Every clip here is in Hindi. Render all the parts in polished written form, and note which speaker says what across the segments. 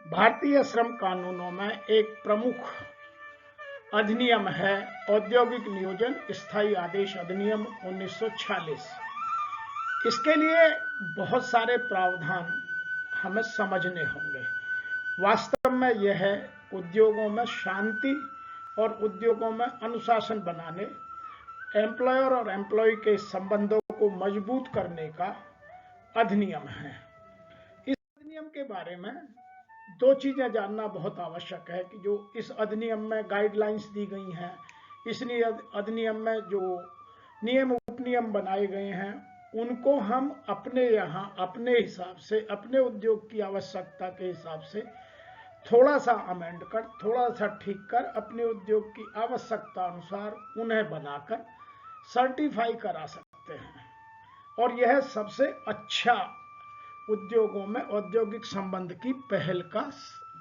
Speaker 1: भारतीय श्रम कानूनों में एक प्रमुख अधिनियम है औद्योगिक नियोजन स्थायी आदेश अधिनियम 1946। इसके लिए बहुत सारे प्रावधान हमें समझने होंगे। वास्तव में यह है उद्योगों में शांति और उद्योगों में अनुशासन बनाने, एम्प्लॉयर और एम्प्लॉय के संबंधों को मजबूत करने का अधिनियम है। इस अधिनियम के बारे में दो चीजें जानना बहुत आवश्यक है कि जो इस अधिनियम में गाइडलाइंस दी गई हैं, इस अधिनियम में जो नियम उपनियम बनाए गए हैं, उनको हम अपने यहाँ अपने हिसाब से, अपने उद्योग की आवश्यकता के हिसाब से थोड़ा सा अमेंड कर, थोड़ा सा ठीक कर, अपने उद्योग की आवश्यकता अनुसार उन्हें बनाकर सर्टिफाई करा सकते हैं। और यह सबसे अच्छा उद्योगों में औद्योगिक संबंध की पहल का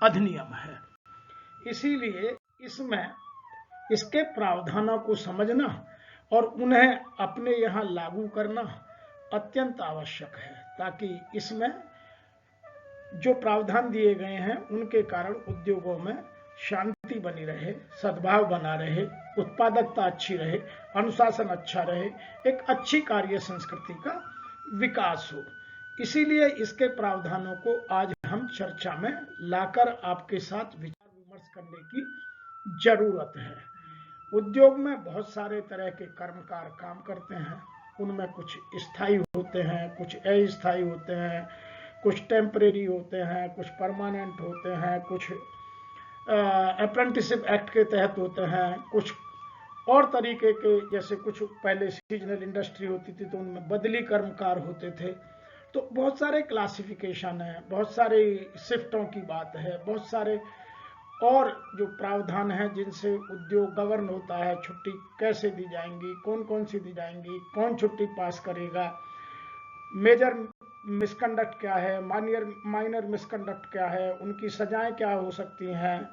Speaker 1: अधिनियम है। इसीलिए इसमें इसके प्रावधानों को समझना और उन्हें अपने यहाँ लागू करना अत्यंत आवश्यक है, ताकि इसमें जो प्रावधान दिए गए हैं उनके कारण उद्योगों में शांति बनी रहे, सद्भाव बना रहे, उत्पादकता अच्छी रहे, अनुशासन अच्छा रहे, एक अच्छी कार्य संस्कृति का विकास हो। इसीलिए इसके प्रावधानों को आज हम चर्चा में लाकर आपके साथ विचार विमर्श करने की जरूरत है। उद्योग में बहुत सारे तरह के कर्मकार काम करते हैं। उनमें कुछ स्थायी होते हैं, कुछ अस्थायी होते हैं, कुछ टेम्परेरी होते हैं, कुछ परमानेंट होते हैं, कुछ अप्रेंटिसशिप एक्ट के तहत होते हैं, कुछ और तरीके के, जैसे कुछ पहले सीजनल इंडस्ट्री होती थी तो उनमें बदली कर्मकार होते थे। तो बहुत सारे क्लासिफिकेशन है, बहुत सारे शिफ्टों की बात है, बहुत सारे और जो प्रावधान है जिनसे उद्योग गवर्न होता है। छुट्टी कैसे दी जाएंगी, कौन कौन सी दी जाएंगी, कौन छुट्टी पास करेगा, मेजर मिसकंडक्ट क्या है, माइनर मिसकंडक्ट क्या है, उनकी सजाएं क्या हो सकती हैं,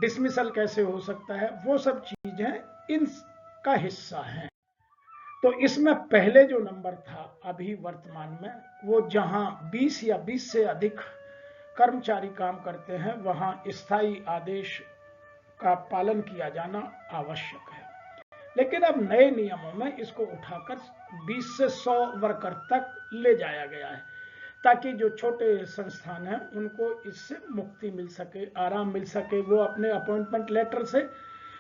Speaker 1: डिसमिसल कैसे हो सकता है, वो सब चीजें इनका हिस्सा है। तो इसमें पहले जो नंबर था अभी वर्तमान में, वो जहां 20 या 20 से अधिक कर्मचारी काम करते हैं वहां स्थायी आदेश का पालन किया जाना आवश्यक है। लेकिन अब नए नियमों में इसको उठाकर 20 से 100 वर्कर तक ले जाया गया है, ताकि जो छोटे संस्थान हैं उनको इससे मुक्ति मिल सके, आराम मिल सके। वो अपने अपॉइंटमेंट लेटर से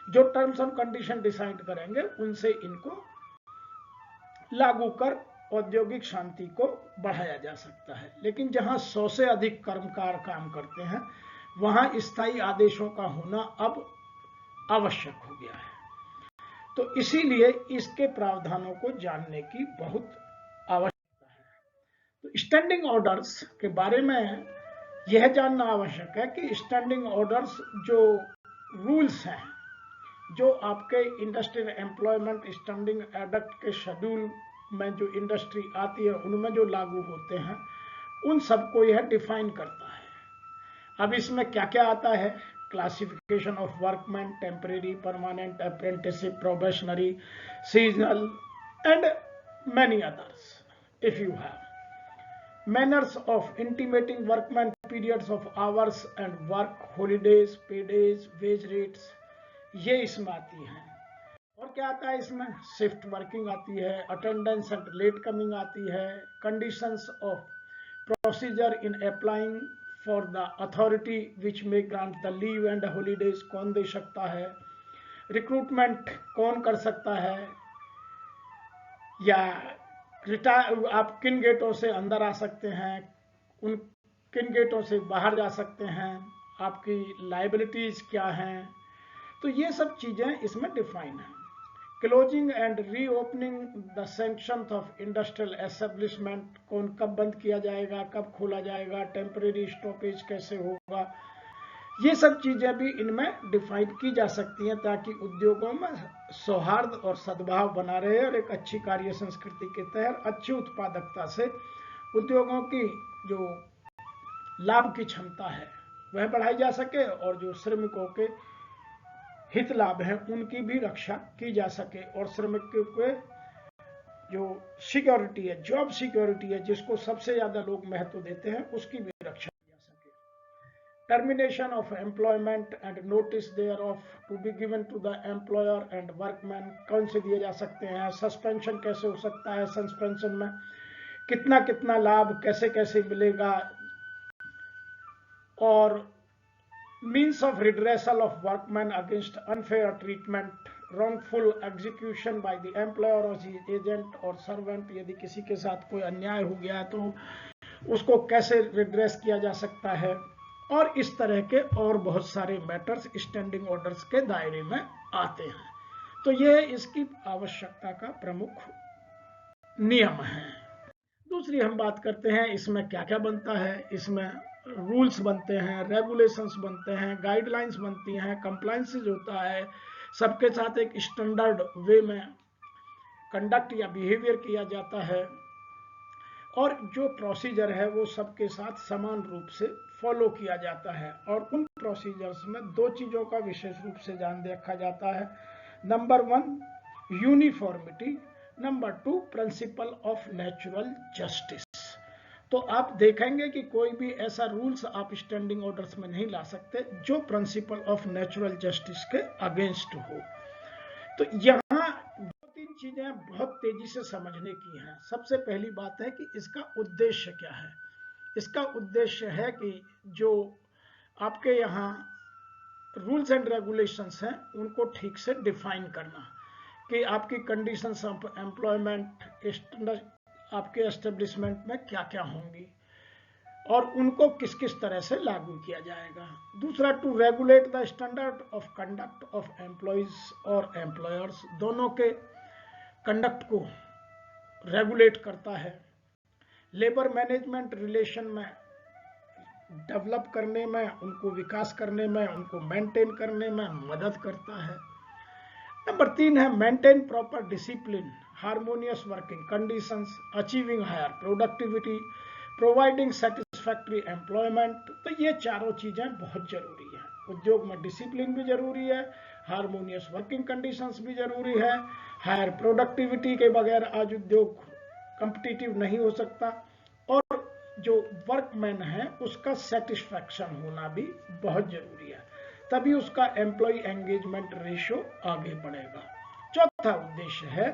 Speaker 1: जो टर्म्स एंड कंडीशन डिसाइड करेंगे उनसे इनको लागू कर औद्योगिक शांति को बढ़ाया जा सकता है। लेकिन जहां 100 से अधिक कर्मकार काम करते हैं वहां स्थायी आदेशों का होना अब आवश्यक हो गया है। तो इसीलिए इसके प्रावधानों को जानने की बहुत आवश्यकता है। तो स्टैंडिंग ऑर्डर्स के बारे में यह जानना आवश्यक है कि स्टैंडिंग ऑर्डर्स जो रूल्स हैं, जो आपके इंडस्ट्रियल एम्प्लॉयमेंट स्टैंडिंग एक्ट के शेड्यूल में जो इंडस्ट्री आती है उनमें जो लागू होते हैं, उन सबको यह डिफाइन करता है। अब इसमें क्या क्या आता है? Classification of workman, temporary, permanent, apprenticeship, probationary, seasonal and many others if you have. Manners of intimating workman, periods of hours and work, holidays, पे डेज, वेज रेट्स, ये इसमें आती हैं। और क्या आता है इसमें? शिफ्ट वर्किंग आती है, अटेंडेंस एंड लेट कमिंग आती है, conditions of procedure in applying for the authority which may grant the leave and holidays, कौन दे सकता है, रिक्रूटमेंट कौन कर सकता है, या आप किन गेटों से अंदर आ सकते हैं, उन किन गेटों से बाहर जा सकते हैं, आपकी लाइबिलिटीज क्या हैं, तो ये सब चीजें इसमें डिफाइन है। Closing and reopening the section of industrial establishment, कौन कब बंद किया जाएगा, कब खोला जाएगा, टेम्परेरी स्टॉपेज कैसे होगा, ये सब चीजें भी इनमें डिफाइन की जा सकती हैं, ताकि उद्योगों में सौहार्द और सद्भाव बना रहे और एक अच्छी कार्य संस्कृति के तहत अच्छी उत्पादकता से उद्योगों की जो लाभ की क्षमता है वह बढ़ाई जा सके, और जो श्रमिकों के हित लाभ है उनकी भी रक्षा की जा सके, और श्रमिकों के जो सिक्योरिटी है, जॉब सिक्योरिटी है, जिसको सबसे ज्यादा लोग महत्व देते हैं, उसकी भी रक्षा की जा सके। termination of employment and notice thereof to be given to the employer and workman कौन से दिए जा सकते हैं, सस्पेंशन कैसे हो सकता है, सस्पेंशन में कितना कितना लाभ कैसे कैसे मिलेगा, और means of redressal of workman against unfair treatment, wrongful execution by the employer or his agent or servant, यदि किसी के साथ कोई अन्याय हो गया है तो उसको कैसे रिड्रेस किया जा सकता है, और इस तरह के और बहुत सारे मैटर्स स्टैंडिंग ऑर्डर्स के दायरे में आते हैं। तो ये इसकी आवश्यकता का प्रमुख नियम है। दूसरी हम बात करते हैं इसमें क्या क्या बनता है। इसमें रूल्स बनते हैं, रेगुलेशंस बनते हैं, गाइडलाइंस बनती हैं, कंप्लायंसेज होता है, सबके साथ एक स्टैंडर्ड वे में कंडक्ट या बिहेवियर किया जाता है, और जो प्रोसीजर है वो सबके साथ समान रूप से फॉलो किया जाता है। और उन प्रोसीजर्स में दो चीजों का विशेष रूप से ध्यान रखा जाता है। Number 1 uniformity, number 2 principle of natural justice. तो आप देखेंगे कि कोई भी ऐसा रूल्स आप स्टैंडिंग ऑर्डर्स में नहीं ला सकते जो प्रिंसिपल ऑफ नेचुरल जस्टिस के अगेंस्ट हो। तो यहाँ दो तीन चीजें बहुत तेजी से समझने की हैं। सबसे पहली बात है कि इसका उद्देश्य क्या है। इसका उद्देश्य है कि जो आपके यहाँ रूल्स एंड रेगुलेशंस हैं उनको ठीक से डिफाइन करना, कि आपकी कंडीशंस ऑफ एम्प्लॉयमेंट आपके एस्टेब्लिशमेंट में क्या क्या होंगी और उनको किस किस तरह से लागू किया जाएगा। दूसरा, to regulate the standard of conduct of employees और एम्प्लॉयर्स, दोनों के कंडक्ट को रेगुलेट करता है। लेबर मैनेजमेंट रिलेशन में डेवलप करने में, उनको विकास करने में, उनको मेंटेन करने में मदद करता है। नंबर 3 है maintain proper discipline, harmonious working conditions, achieving higher productivity, providing satisfactory employment. तो ये चारों चीजें बहुत जरूरी हैं। उद्योग में डिसिप्लिन भी जरूरी है, हार्मोनियस वर्किंग कंडीशंस भी जरूरी है, हायर प्रोडक्टिविटी के बगैर आज उद्योग कॉम्पिटिटिव नहीं हो सकता, और जो वर्कमैन है उसका सेटिस्फैक्शन होना भी बहुत जरूरी है, तभी उसका एम्प्लॉय एंगेजमेंट रेशियो आगे बढ़ेगा। चौथा उद्देश्य है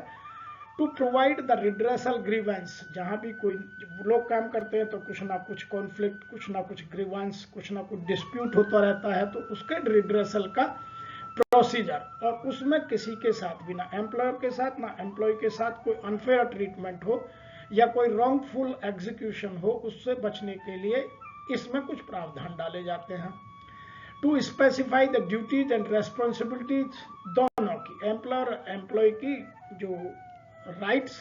Speaker 1: to provide the redressal grievance, जहां भी कोई लोग काम करते हैं तो कुछ ना कुछ कॉन्फ्लिक्ट, कुछ ना कुछ ग्रीवेंस, कुछ ना कुछ डिस्प्यूट होता रहता है, तो उसके रिड्रेसल का प्रोसीजर, और उसमें किसी के साथ भी, ना एम्प्लॉयर के साथ ना एम्प्लॉय के साथ कोई अनफेयर ट्रीटमेंट हो या कोई रॉन्गफुल एग्जीक्यूशन हो, उससे बचने के लिए इसमें कुछ प्रावधान डाले जाते हैं। To specify the duties and responsibilities, दोनों की, एम्प्लॉयर एम्प्लॉय की जो राइट्स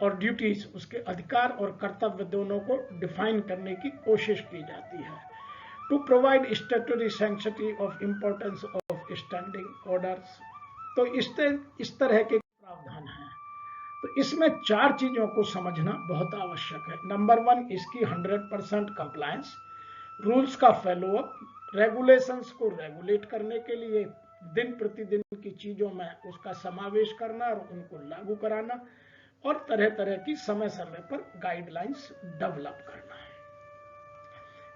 Speaker 1: और ड्यूटीज, उसके अधिकार और कर्तव्य दोनों को डिफाइन करने की कोशिश की जाती है। To provide statutory sanctity of importance of standing orders, तो इस तरह के प्रावधान हैं। तो इसमें चार चीजों को समझना बहुत आवश्यक है। नंबर 1 इसकी 100% कंप्लायंस, रूल्स का फॉलोअप, रेगुलेशंस को रेगुलेट करने के लिए दिन प्रतिदिन की चीजों में उसका समावेश करना और उनको लागू कराना, और तरह तरह की समय समय पर गाइडलाइंस डेवलप करना है।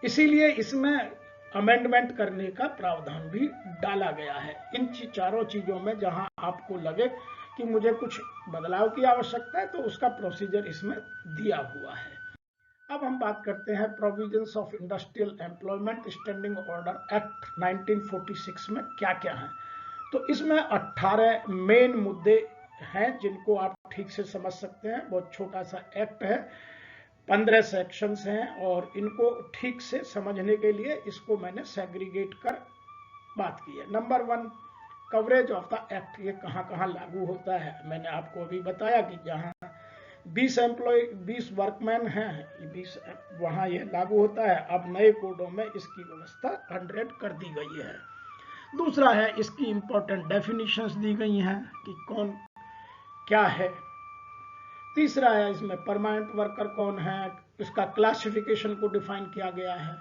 Speaker 1: इसीलिए इसमें अमेंडमेंट करने का प्रावधान भी डाला गया है। इन चारों चीजों में जहां आपको लगे कि मुझे कुछ बदलाव की आवश्यकता है तो उसका प्रोसीजर इसमें दिया हुआ है। अब हम बात करते हैं provisions of industrial employment standing order act 1946 में क्या क्या है। तो इसमें 18 मेन मुद्दे हैं जिनको आप ठीक से समझ सकते हैं। बहुत छोटा सा एक्ट है, 15 सेक्शंस हैं, और इनको ठीक से समझने के लिए इसको मैंने सेग्रीगेट कर बात की है। Number 1 coverage of the act, ये कहाँ कहाँ लागू होता है। मैंने आपको अभी बताया कि जहाँ 20 वर्कमैन हैं, 20 वहां यह लागू होता है। अब नए कोडों में इसकी व्यवस्था 100 कर दी गई है। दूसरा है इसकी इंपॉर्टेंट डेफिनेशंस दी गई हैं कि कौन क्या है। तीसरा है इसमें परमानेंट वर्कर कौन है, इसका क्लासिफिकेशन को डिफाइन किया गया है।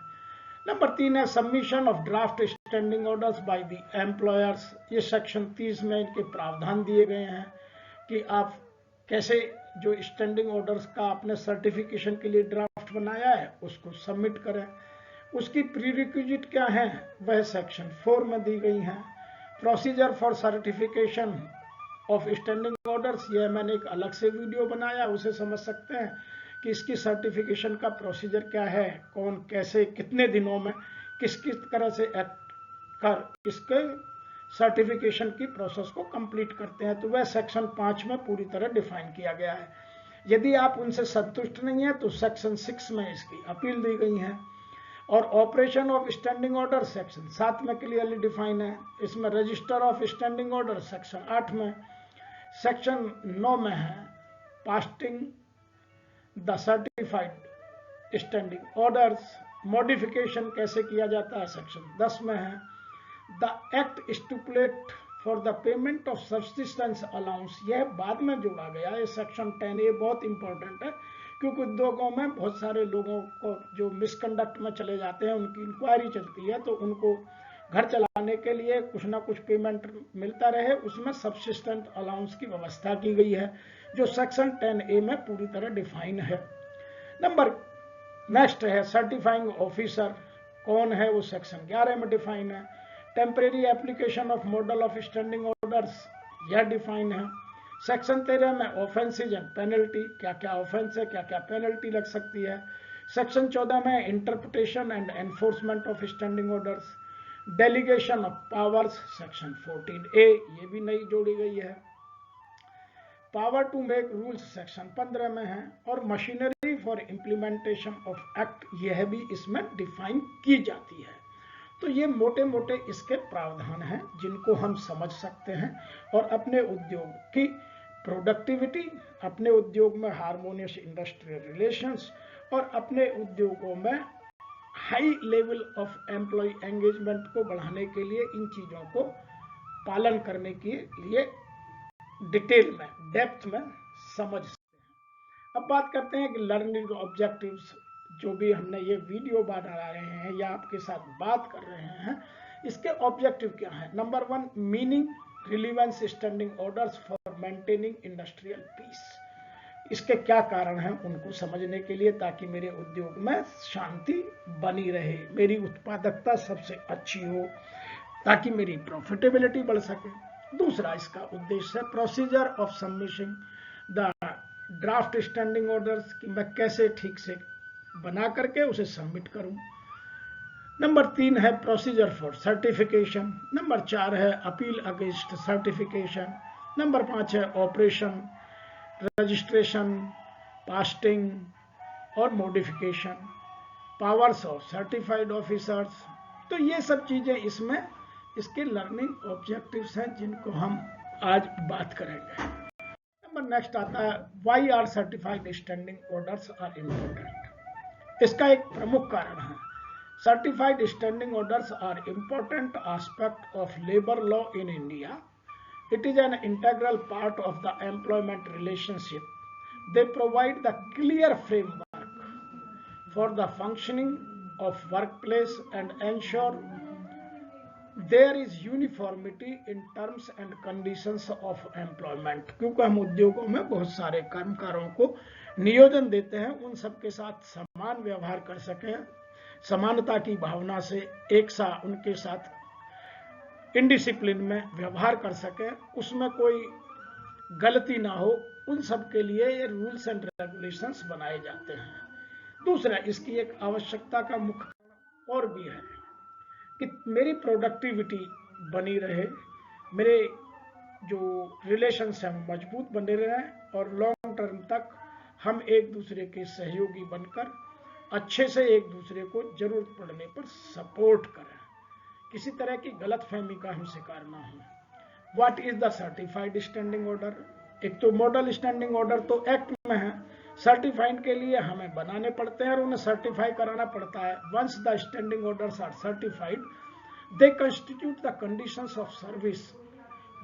Speaker 1: नंबर 3 है submission of draft standing orders by the employers, ये सेक्शन 30 में इनके प्रावधान दिए गए हैं कि आप कैसे जो स्टैंडिंग ऑर्डर्स का आपने सर्टिफिकेशन के लिए ड्राफ्ट बनाया है उसको सबमिट करें। उसकी प्रीरिक्विजिट क्या है वह सेक्शन 4 में दी गई हैं। Procedure for certification of standing orders, यह मैंने एक अलग से वीडियो बनाया, उसे समझ सकते हैं कि इसकी सर्टिफिकेशन का प्रोसीजर क्या है, कौन कैसे कितने दिनों में किस किस तरह से एक्ट कर इसके सर्टिफिकेशन की प्रोसेस को कंप्लीट करते हैं, तो वह सेक्शन 5 में पूरी तरह डिफाइन किया गया है। यदि आप उनसे संतुष्ट नहीं है तो सेक्शन 6 में इसकी अपील दी गई है। और operation of standing order section 7 में क्लियरली डिफाइन है। इसमें register of standing order section 8 में, सेक्शन 9 में है pasting the certified standing orders, modification कैसे किया जाता है सेक्शन 10 में है। The act stipulate for the payment of subsistence allowance, यह बाद में जोड़ा गया है सेक्शन 10, ये बहुत इंपॉर्टेंट है क्योंकि उद्योगों में बहुत सारे लोगों को जो मिसकंडक्ट में चले जाते हैं उनकी इंक्वायरी चलती है, तो उनको घर चलाने के लिए कुछ ना कुछ पेमेंट मिलता रहे, उसमें सब्सिस्टेंट अलाउंस की व्यवस्था की गई है जो सेक्शन 10A में पूरी तरह डिफाइन है। नंबर नेक्स्ट है सर्टिफाइंग ऑफिसर, कौन है वो सेक्शन 11 में डिफाइन है। Temporary application of model of standing orders, यह डिफाइन है। सेक्शन 13 में ऑफेंसेज एंड पेनल्टी, क्या क्या ऑफेंस है क्या क्या पेनल्टी लग सकती है। सेक्शन 14 में interpretation and enforcement of standing orders, delegation of powers section 14A, ये भी नई जोड़ी गई है। Power to make rules section 15 में है। और machinery for implementation of act, यह भी इसमें डिफाइन की जाती है। तो ये मोटे मोटे इसके प्रावधान हैं जिनको हम समझ सकते हैं और अपने उद्योग की प्रोडक्टिविटी, अपने उद्योग में हार्मोनियस इंडस्ट्रियल रिलेशंस और अपने उद्योगों में high level of employee engagement को बढ़ाने के लिए इन चीज़ों को पालन करने के लिए डिटेल में डेप्थ में समझ सकते हैं। अब बात करते हैं कि लर्निंग ऑब्जेक्टिव्स, जो भी हमने ये वीडियो बना रहे हैं या आपके साथ बात कर रहे हैं, इसके ऑब्जेक्टिव क्या है। Number 1, meaning relevance standing orders for maintaining industrial peace, इसके क्या कारण हैं उनको समझने के लिए, ताकि मेरे उद्योग में शांति बनी रहे, मेरी उत्पादकता सबसे अच्छी हो, ताकि मेरी प्रॉफिटेबिलिटी बढ़ सके। दूसरा इसका उद्देश्य है procedure of submission the draft standing orders, कि मैं कैसे ठीक से बना करके उसे सबमिट करूं। नंबर 3 है प्रोसीजर फॉर सर्टिफिकेशन। नंबर 4 है अपील अगेंस्ट सर्टिफिकेशन। नंबर 5 है ऑपरेशन, रजिस्ट्रेशन, पास्टिंग और modification, powers of certified officers. तो ये सब चीजें इसमें इसके लर्निंग ऑब्जेक्टिव्स हैं जिनको हम आज बात करेंगे। नंबर नेक्स्ट आता है why are certified standing orders are important. इसका एक प्रमुख कारण है certified standing orders are important aspect of labour law in India. It is an integral part of the employment relationship. They provide the clear framework for the functioning of workplace and ensure there is uniformity in terms and conditions of employment. क्योंकि हम उद्योगों में बहुत सारे कर्मकारों को नियोजन देते हैं, उन सबके साथ समान व्यवहार कर सकें, समानता की भावना से एक सा उनके साथ इनडिसिप्लिन में व्यवहार कर सकें, उसमें कोई गलती ना हो, उन सब के लिए ये रूल्स एंड रेगुलेशंस बनाए जाते हैं। दूसरा इसकी एक आवश्यकता का मुख्य कारण और भी है कि मेरी प्रोडक्टिविटी बनी रहे, मेरे जो रिलेशंस हैं मजबूत बने रहें और लॉन्ग टर्म तक हम एक दूसरे के सहयोगी बनकर अच्छे से एक दूसरे को जरूरत पड़ने पर सपोर्ट करें, किसी तरह की गलतफहमी का हम शिकार ना हो। What is the certified standing order? एक तो मॉडल स्टैंडिंग ऑर्डर तो एक्ट में है, सर्टिफाइड के लिए हमें बनाने पड़ते हैं और उन्हें सर्टिफाई कराना पड़ता है। Once the standing orders are certified they constitute the conditions of service.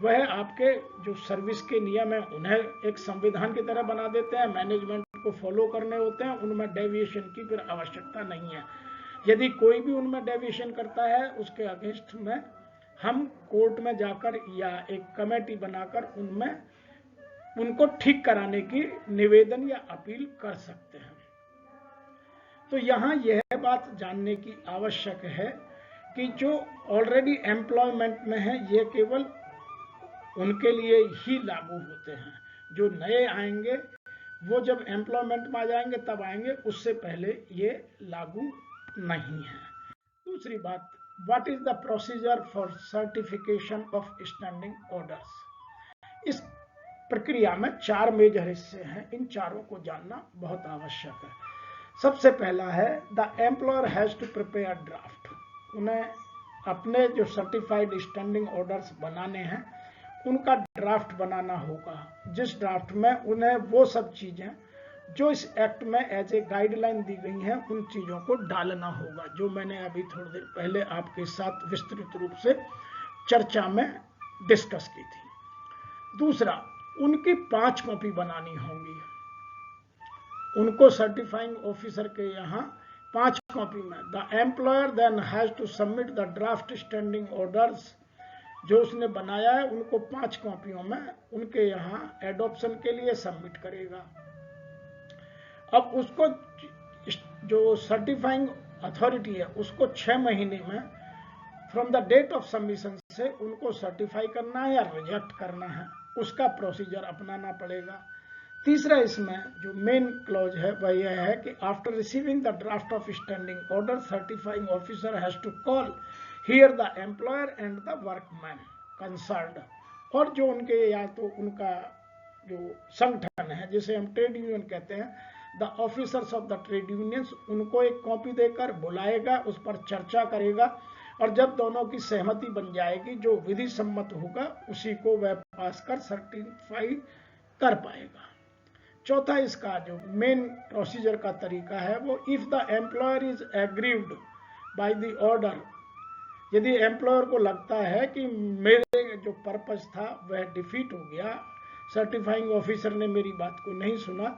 Speaker 1: वह आपके जो सर्विस के नियम है उन्हें एक संविधान की तरह बना देते हैं, मैनेजमेंट को फॉलो करने होते हैं, उनमें डेविएशन की फिर आवश्यकता नहीं है। यदि कोई भी उनमें डेविएशन करता है उसके अगेंस्ट में हम कोर्ट में जाकर या एक कमेटी बनाकर उनमें उनको ठीक कराने की निवेदन या अपील कर सकते हैं। तो यहाँ यह बात जानने की आवश्यक है कि जो ऑलरेडी एम्प्लॉयमेंट में है ये केवल उनके लिए ही लागू होते हैं। जो नए आएंगे वो जब एम्प्लॉयमेंट में आ जाएंगे तब आएंगे, उससे पहले ये लागू नहीं है। दूसरी बात, what is the procedure for certification of standing orders. इस प्रक्रिया में 4 मेजर हिस्से हैं, इन चारों को जानना बहुत आवश्यक है। सबसे पहला है the employer has to prepare draft. उन्हें अपने जो सर्टिफाइड स्टैंडिंग ऑर्डर्स बनाने हैं उनका ड्राफ्ट बनाना होगा, जिस ड्राफ्ट में उन्हें वो सब चीजें जो इस एक्ट में एज ए गाइडलाइन दी गई हैं उन चीजों को डालना होगा, जो मैंने अभी थोड़ी देर पहले आपके साथ विस्तृत रूप से चर्चा में डिस्कस की थी। दूसरा, उनकी 5 कॉपी बनानी होंगी। उनको सर्टिफाइंग ऑफिसर के यहाँ 5 कॉपी में the employer then has to submit the draft standing orders, जो उसने बनाया है उनको 5 कॉपियों में उनके यहाँ एडॉप्शन के लिए सबमिट करेगा। अब उसको जो सर्टिफाइंग अथॉरिटी है उसको 6 महीने में from the date of submission से उनको सर्टिफाई करना है या रिजेक्ट करना है, उसका प्रोसीजर अपनाना पड़ेगा। तीसरा, इसमें जो मेन क्लॉज है वह यह है कि after receiving the draft of standing order certifying officer has to call hear the employer and the workman concerned, और जो उनके या तो उनका जो संगठन है जिसे हम ट्रेड यूनियन कहते हैं, the officers of the trade unions, उनको एक कॉपी देकर बुलाएगा, उस पर चर्चा करेगा और जब दोनों की सहमति बन जाएगी जो विधि सम्मत होगा उसी को वह पास कर सर्टिफाई कर पाएगा। चौथा, इसका जो मेन प्रोसीजर का तरीका है वो if the employer is aggrieved by the order, यदि एम्प्लॉयर को लगता है कि मेरे जो पर्पस था वह डिफीट हो गया, सर्टिफाइंग ऑफिसर ने मेरी बात को नहीं सुना,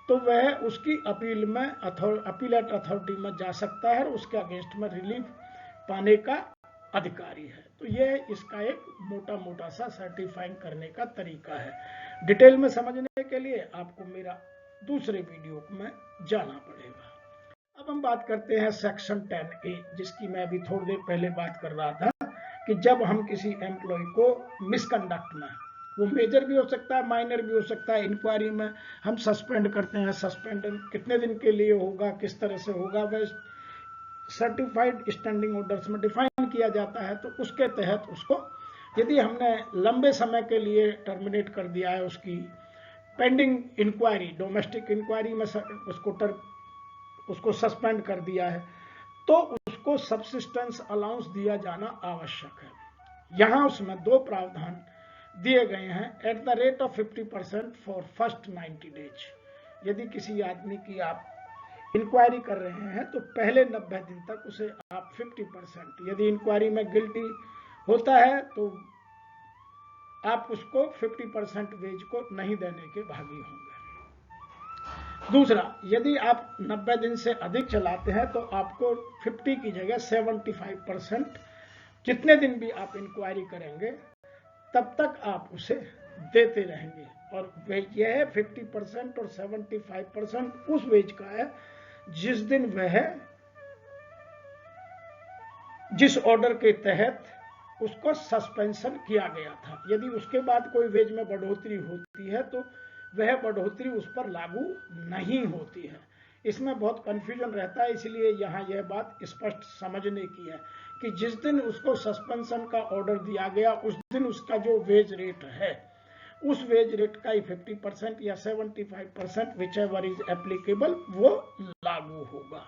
Speaker 1: तो वह उसकी अपील में अपीलेट अथॉरिटी में जा सकता है और उसके अगेंस्ट में रिलीफ पाने का अधिकारी है। तो यह इसका एक मोटा सा सर्टिफाइंग करने का तरीका है। डिटेल में समझने के लिए आपको मेरा दूसरे वीडियो में जाना पड़ेगा। अब हम बात करते हैं सेक्शन 10A, जिसकी मैं अभी थोड़ी देर पहले बात कर रहा था कि जब हम किसी एम्प्लॉय को मिसकंडक्ट में, वो मेजर भी हो सकता है माइनर भी हो सकता है, इंक्वायरी में हम सस्पेंड करते हैं, सस्पेंड कितने दिन के लिए होगा, किस तरह से होगा, वह सर्टिफाइड स्टैंडिंग ऑर्डर्स में डिफाइन किया जाता है। तो उसके तहत उसको यदि हमने लंबे समय के लिए टर्मिनेट कर दिया है, उसकी पेंडिंग इंक्वायरी, डोमेस्टिक इंक्वायरी में उसको सस्पेंड कर दिया है, तो उसको सब्सिस्टेंस अलाउंस दिया जाना आवश्यक है। यहां उसमें 2 प्रावधान दिए गए हैं, at the rate of 50% for first 90 days. यदि किसी आदमी की आप इंक्वायरी कर रहे हैं तो पहले 90 दिन तक उसे आप 50%, यदि इंक्वायरी में गिल्टी होता है तो आप उसको 50% वेज को नहीं देने के भागी होंगे। दूसरा, यदि आप 90 दिन से अधिक चलाते हैं तो आपको 50 की जगह 75%, जितने दिन भी आप इंक्वायरी करेंगे तब तक आप उसे देते रहेंगे। और यह है 50% और 75% उस वेज का है जिस दिन वह जिस ऑर्डर के तहत उसको सस्पेंशन किया गया था। यदि उसके बाद कोई वेज में बढ़ोतरी होती है तो वह बढ़ोतरी उस पर लागू नहीं होती है। इसमें बहुत कंफ्यूजन रहता है, इसलिए यहाँ यह बात स्पष्ट समझने की है कि जिस दिन उसको सस्पेंशन का ऑर्डर दिया गया उस दिन उसका जो वेज रेट है उस वेज रेट का ही 50% या 75% विच एवर इज एप्लीकेबल वो लागू होगा।